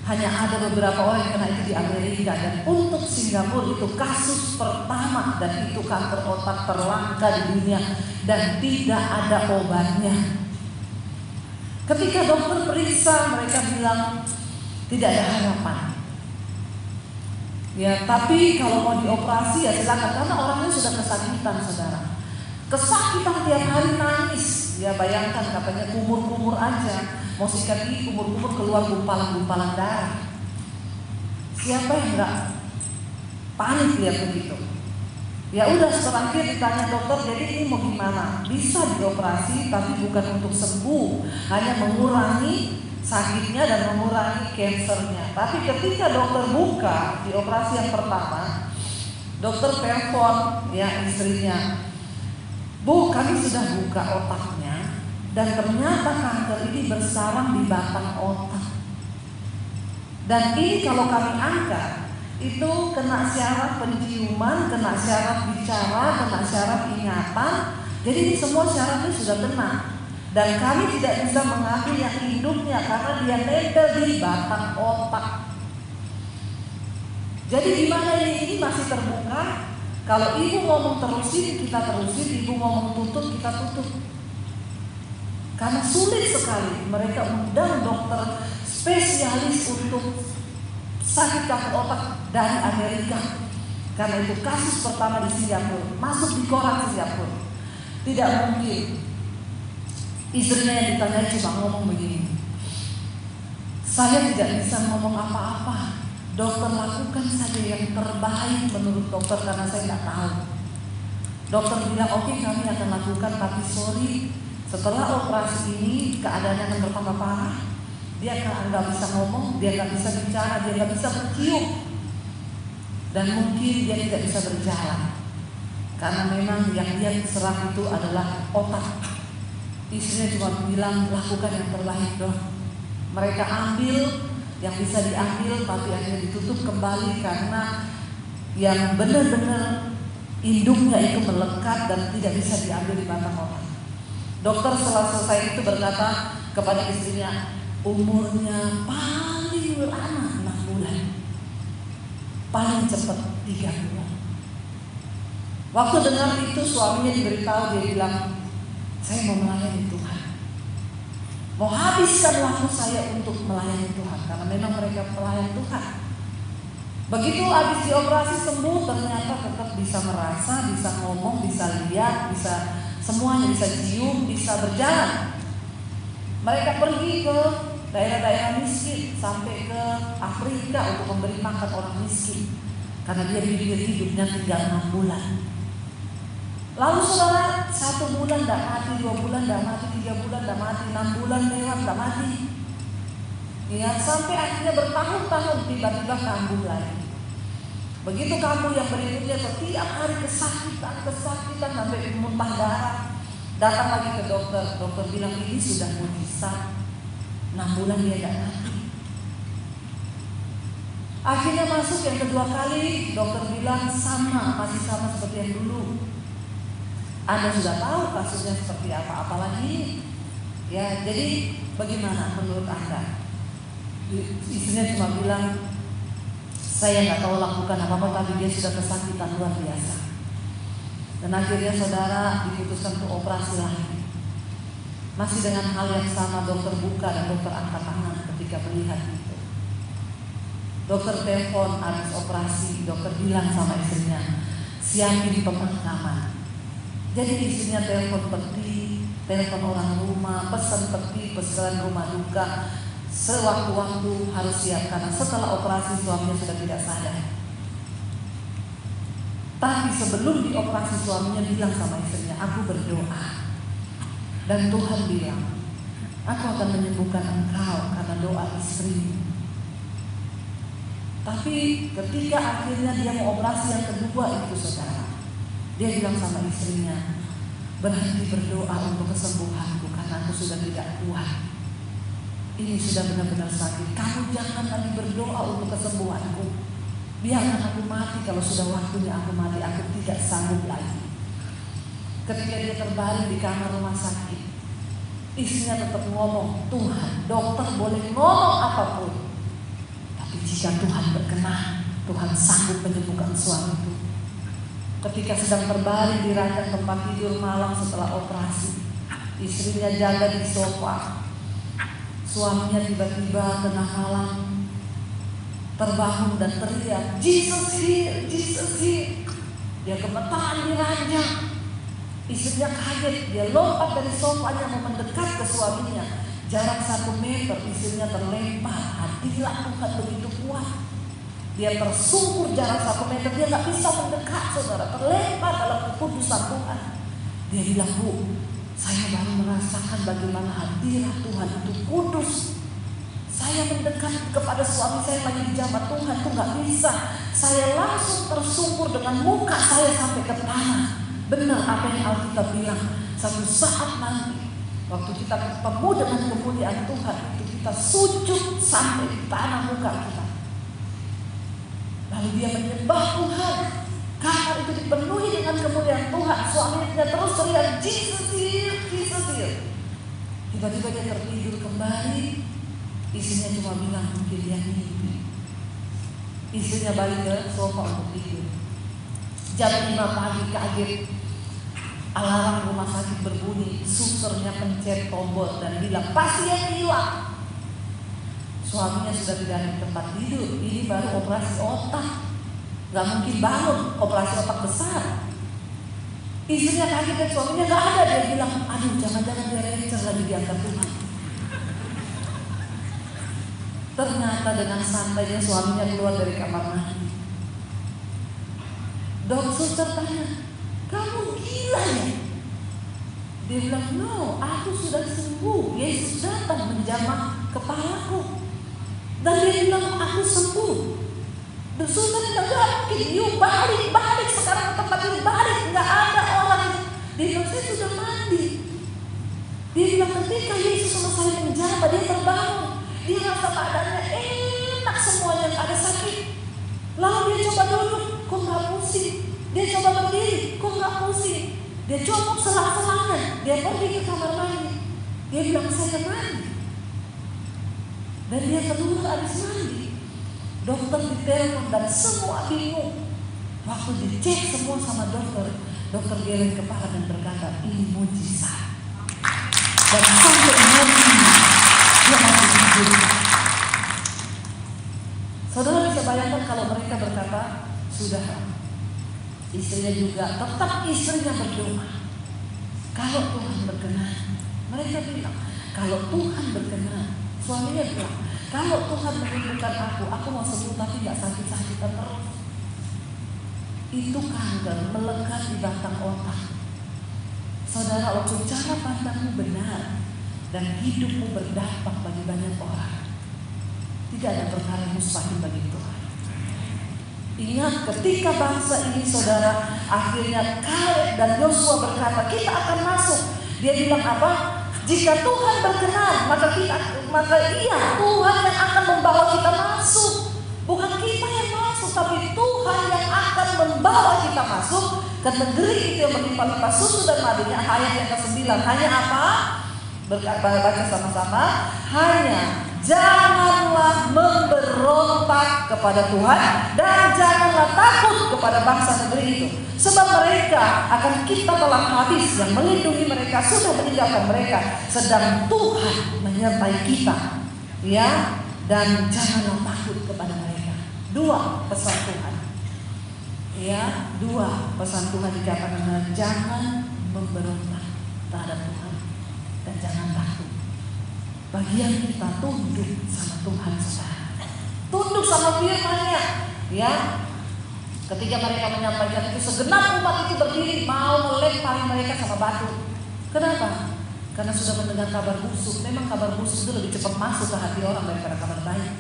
Hanya ada beberapa orang yang kena itu di Amerika, dan untuk Singapura itu kasus pertama, dan itu kanker otak terlangka di dunia dan tidak ada obatnya. Ketika dokter periksa, mereka bilang tidak ada harapan. Ya, tapi kalau mau dioperasi ya silakan, karena orangnya sudah kesakitan, saudara. Kesakitan tiap hari nangis. Ya bayangkan, katanya kumur-kumur aja. Mau sikat gigi, kumur-kumur keluar gumpalan-gumpalan darah. Siapa yang enggak panik lihat begitu? Ya udah, setelah ditanya dokter, jadi ini mau gimana? Bisa dioperasi, tapi bukan untuk sembuh, hanya mengurangi sakitnya dan mengurangi kansernya. Tapi ketika dokter buka di operasi yang pertama, dokter telepon ya istrinya, Bu, kami sudah buka otaknya dan ternyata kanker ini bersarang di batang otak. Dan ini kalau kami angkat, itu kena syarat penciuman, kena syarat bicara, kena syarat ingatan. Jadi ini semua syaratnya sudah kena. Dan kami tidak bisa mengambil yang hidupnya karena dia nempel di batang otak. Jadi gimana ini masih terbuka? Kalau ibu ngomong terusin, kita terusin. Ibu ngomong tutup, kita tutup. Karena sulit sekali mereka undang dokter spesialis untuk sakit kanker otak dari Amerika. Karena itu kasus pertama di Singapura, masuk di koran Singapura. Tidak mungkin. Istrinya yang ditanya cuma ngomong begini, saya tidak bisa ngomong apa-apa, dokter lakukan saja yang terbaik menurut dokter karena saya nggak tahu. Dokter bilang oke, kami akan lakukan, tapi sorry, setelah operasi ini keadaannya akan bertambah parah. Dia nggak bisa ngomong, dia nggak bisa bicara, dia nggak bisa bercium, dan mungkin dia tidak bisa berjalan karena memang yang dia serang itu adalah otak. Istrinya cuma bilang lakukan yang terbaik dong. Mereka ambil yang bisa diambil, tapi akhirnya ditutup kembali karena yang benar-benar induknya itu melekat dan tidak bisa diambil di batang otak. Dokter setelah selesai itu berkata kepada istrinya, umurnya paling lama 6 bulan, paling cepat 3 bulan. Waktu dengar itu suaminya diberitahu, dia bilang, saya mau melayani Tuhan, mau habiskan waktu saya untuk melayani Tuhan, karena memang mereka pelayan Tuhan. Begitu habis dioperasi sembuh, ternyata tetap bisa merasa, bisa ngomong, bisa lihat, bisa semuanya, bisa cium, bisa berjalan. Mereka pergi ke daerah-daerah miskin, sampai ke Afrika untuk memberi makan orang miskin. karena dia pikir hidupnya tinggal 6 bulan. Lalu saudara, 1 bulan tidak mati, 2 bulan tidak mati, 3 bulan tidak mati, 6 bulan lewat tidak mati. Ya, sampai akhirnya bertahun-tahun tiba-tiba kambuh lagi. Begitu kambuh yang berikutnya, setiap hari kesakitan sampai muntah darah. Datang lagi ke dokter, dokter bilang ini sudah mujizat, 6 bulan dia tidak mati. Akhirnya masuk yang kedua kali, dokter bilang masih sama seperti yang dulu. Anda sudah tahu kasusnya seperti apa, apalagi ya. Jadi bagaimana menurut Anda? Istrinya cuma bilang, saya nggak tahu lakukan apa-apa, tapi dia sudah kesakitan luar biasa. Dan akhirnya saudara diputuskan untuk operasi lagi. Masih dengan hal yang sama, dokter buka dan dokter angkat tangan ketika melihat itu. Dokter telepon habis operasi, dokter bilang sama istrinya, siapin pemakaman. Jadi istrinya telepon peti, telepon orang rumah, pesan peti, pesan rumah duka. Sewaktu-waktu harus siap, karena setelah operasi suaminya sudah tidak sadar. Tapi sebelum dioperasi suaminya bilang sama istrinya, aku berdoa dan Tuhan bilang, aku akan menyembuhkan engkau karena doa istri. Tapi ketika akhirnya dia mau operasi yang kedua itu saudara, dia bilang sama istrinya, berhenti berdoa untuk kesembuhanku karena aku sudah tidak kuat. Ini sudah benar-benar sakit. Kamu jangan lagi berdoa untuk kesembuhanku. Biarkan aku mati, kalau sudah waktunya aku mati, aku tidak sanggup lagi. Ketika dia terbaring di kamar rumah sakit, istrinya tetap ngomong, Tuhan, dokter boleh ngomong apapun, tapi jika Tuhan berkenan, Tuhan sanggup menyembuhkan suamiku. Ketika sedang terbaring di ranjang tempat tidur malam setelah operasi, istrinya jaga di sofa. Suaminya tiba-tiba tengah malam terbangun dan teriak, Jesus here, Jesus here. Dia gemetaran di ranjang. Istrinya kaget, dia lompat dari sofanya mau mendekat ke suaminya. Jarak 1 meter, istrinya terlempar. Hadirat Tuhan begitu kuat. Dia tersungkur jarak 1 meter, dia gak bisa mendekat saudara, terlempar dalam kekudusan Tuhan. Dia bilang, Bu, saya baru merasakan bagaimana hadirat Tuhan itu kudus. Saya mendekat kepada suami saya lagi di jamaah Tuhan itu gak bisa. Saya langsung tersungkur dengan muka saya sampai ke tanah. Benar apa yang Alkitab bilang, satu saat nanti waktu kita ketemu dengan kemuliaan Tuhan itu kita sujud sampai di tanah muka kita. Lalu dia menyembah Tuhan. Kamar itu dipenuhi dengan kemuliaan Tuhan. Suaminya terus teriak, Jesus here, Jesus here. Tiba-tiba dia tertidur kembali. Istrinya cuma bilang mungkin dia mimpi. Istrinya balik ke sofa untuk tidur. Jam 5 pagi kaget, alarm rumah sakit berbunyi. Susternya pencet tombol dan bilang pasien hilang. Suaminya sudah tidak ada di tempat tidur. Ini baru operasi otak, gak mungkin bangun, operasi otak besar. Istrinya kaget dan suaminya gak ada. Dia bilang, aduh jangan-jangan dia rencer lagi diangkat Tuhan. Ternyata dengan santainya suaminya keluar dari kamar mandi. Suster tanya, kamu gila ya? Dia bilang, no, aku sudah sembuh. Yesus datang menjamah kepalaku. Dan dia bilang, aku sembuh. Dan suster bilang, gak mungkin, yuk balik sekarang ke tempat ini, balik. Gak ada orang. Dia bilang, saya sudah mandi. Dia bilang, ketika Yesus selesai menjamah, dia terbangun. Dia rasa keadaannya enak semuanya, gak ada sakit. Lalu dia coba duduk, kok gak pusing. Dia coba berdiri, kok gak pusing. Dia copot selang-selangnya. Dia pergi ke kamar mandi. Dia bilang, saya mandi. Dan dia keluar habis mandi. Dokter ditelepon dan semua bingung. Waktu dicek semua sama dokter, dokter geleng kepala dan berkata, ini mujizat. Dan sampai hari ini dia masih hidup. Saudara bisa bayangkan kalau mereka berkata, sudah. Istrinya juga, tetap istrinya berdoa. Kalau Tuhan berkenan, mereka bilang, kalau Tuhan berkenan. Suaminya bilang, kalau Tuhan menyembuhkan aku mau sembuh tapi gak sakit-sakitan terus. itu kanker melekat di batang otak. Saudara, waktu cara pandangmu benar dan hidupmu berdampak bagi banyak orang, tidak ada perkara yang mustahil bagi Tuhan. Ingat, ketika bangsa ini, saudara, akhirnya Kaleb dan Yosua berkata, kita akan masuk. Dia bilang apa? Jika Tuhan berkenan, maka iya, Tuhan yang akan membawa kita masuk. Bukan kita yang masuk, tapi Tuhan yang akan membawa kita masuk ke negeri itu yang berlimpah-limpah susu dan madunya. Ayat yang ke-9, hanya apa? Baca sama-sama. Hanya janganlah memberontak kepada Tuhan dan janganlah takut kepada bangsa negeri itu, sebab mereka akan kita telan habis, yang melindungi mereka sudah meninggalkan mereka, sedang Tuhan menyertai kita, ya, dan janganlah takut kepada mereka. Dua pesan Tuhan, ya, dua pesan Tuhan dikatakan, jangan memberontak terhadap Tuhan dan jangan takut. Bagian kita tunduk sama Tuhan, saudara. Tunduk sama firman-Nya, ya. Ketika mereka menyampaikan itu, segenap umat itu berdiri mau melempari mereka sama batu. Kenapa? Karena sudah mendengar kabar busuk. Memang kabar busuk itu lebih cepat masuk ke hati orang daripada kabar baik.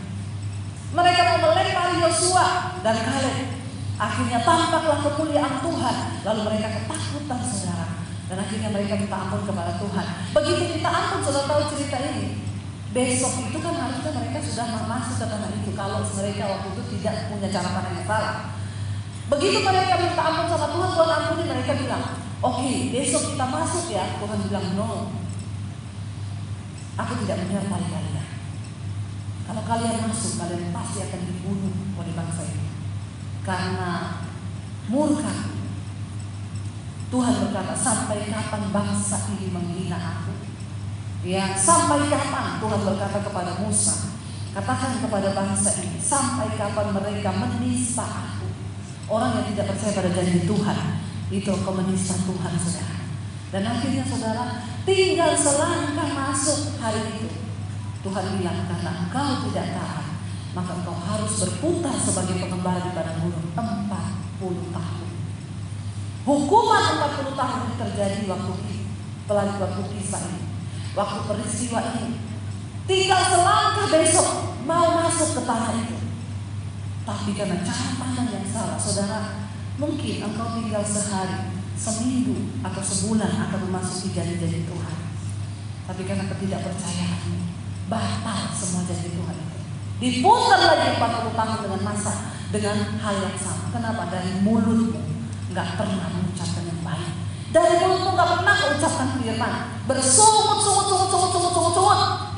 Mereka mau melempari Yosua dan Kaleb. Akhirnya tampaklah kemuliaan Tuhan. Lalu mereka ketakutan, saudara. Dan akhirnya mereka minta ampun kepada Tuhan. Begitu minta ampun, saudara tahu cerita ini. Besok itu kan harusnya mereka sudah masuk ke tanah itu. Kalau mereka waktu itu tidak punya cara pandang yang salah. Begitu mereka minta ampun sama Tuhan, Tuhan ampuni, mereka bilang, oke, besok kita masuk ya. Tuhan bilang, no, aku tidak menyertai kalian. Kalau kalian masuk, kalian pasti akan dibunuh oleh bangsa ini. Karena murka. Tuhan berkata, sampai kapan bangsa ini menghina aku? Ya, sampai kapan? Tuhan berkata kepada Musa, katakan kepada bangsa ini, sampai kapan mereka menista aku? Orang yang tidak percaya pada janji Tuhan, itu kau menista Tuhan, saudara. Dan akhirnya, saudara, tinggal selangkah masuk hari itu. Tuhan bilang, karena engkau tidak taat, maka engkau harus berputar sebagai pengembara di padang gurun 40 tahun. Hukuman 40 tahun ini terjadi waktu kisah ini, waktu peristiwa ini. Tinggal selangkah besok mau masuk ke tanah itu. Tapi karena cara pandang yang salah, saudara, mungkin engkau tinggal sehari, seminggu, atau sebulan akan memasuki janji-janji Tuhan. Tapi karena ketidakpercayaan, batal semua janji Tuhan itu. Diputar lagi 40 tahun dengan hal yang sama. Kenapa? Dari mulutmu nggak pernah mengucapkan yang baik. Dari mulutmu nggak pernah mengucapkan firman. Bersungut.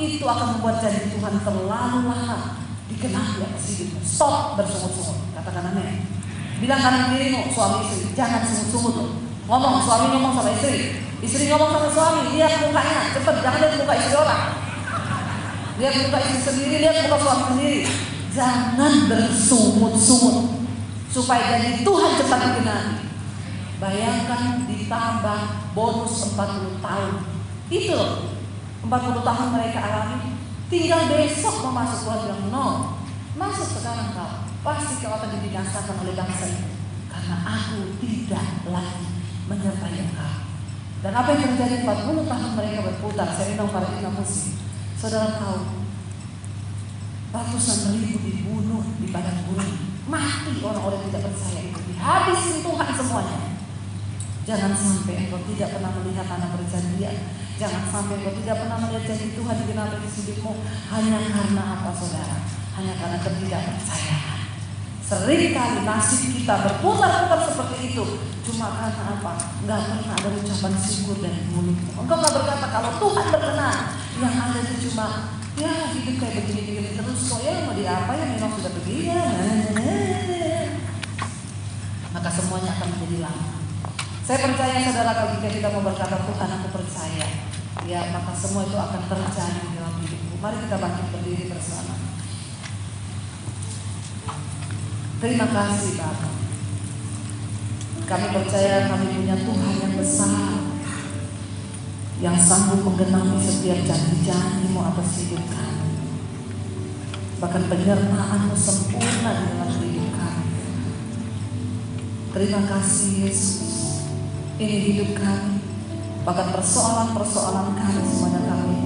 Itu akan membuat janji Tuhan terlalu lama digenapi atas hidupmu. Stop bersungut-sungut. Katakan amin. Bilang kanan kirimu, suami istri, jangan sungut-sungut. Ngomong, suami ngomong sama istri, istri ngomong sama suami, lihat mukanya, cepet, jangan lihat muka istri orang. Lihat muka istri sendiri, lihat muka suami sendiri. Jangan bersungut-sungut supaya janji Tuhan cepat digenapi. Bayangkan ditambah bonus 40 tahun. Itu loh, 40 tahun mereka alami. Tinggal besok mau masuk, Tuhan bilang, no, masuk sekarang kau. Pasti kau akan dibinasakan oleh bangsa itu. Karena aku tidak lagi menyertai engkau. Dan apa yang terjadi 40 tahun mereka berputar. Saya rindu para imam muslim. Saudara tahu, ratusan ribu dibunuh di padang gurun. Mati orang-orang tidak percaya itu. Dihabisin Tuhan semuanya. Jangan sampai engkau tidak pernah melihat tanah perjanjian. Jangan sampai engkau tidak pernah melihat janji Tuhan digenapi di hidupmu. Hanya karena apa, saudara? Hanya karena ketidakpercayaan. Seringkali nasib kita berputar-putar seperti itu. Cuma karena apa? Enggak pernah ada ucapan syukur dari mulutmu. Engkau gak berkata kalau Tuhan berkenan. Yang ada itu cuma, ya hidup kayak begini-begini terus. Kok ya mau diapa ya, memang sudah begini. Maka semuanya akan menjadi lama. Saya percaya, saudara, kalau kita mau berkata Tuhan aku percaya, ya maka semua itu akan terjadi di dalam hidupmu. Mari kita bangkit berdiri bersama. Terima kasih Bapak. Kami percaya kami punya Tuhan yang besar, yang sanggup menggenapi setiap janji-janji-Mu atas hidup kami. Bahkan penyertaan-Mu sempurna di dalam hidup kami. Terima kasih Yesus. Ini hidup kami, bahkan persoalan-persoalan kami semuanya kami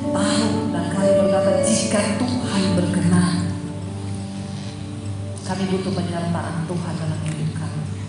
tahu, dan kami berkata jika Tuhan berkenan, kami butuh penyertaan Tuhan dalam hidup kami.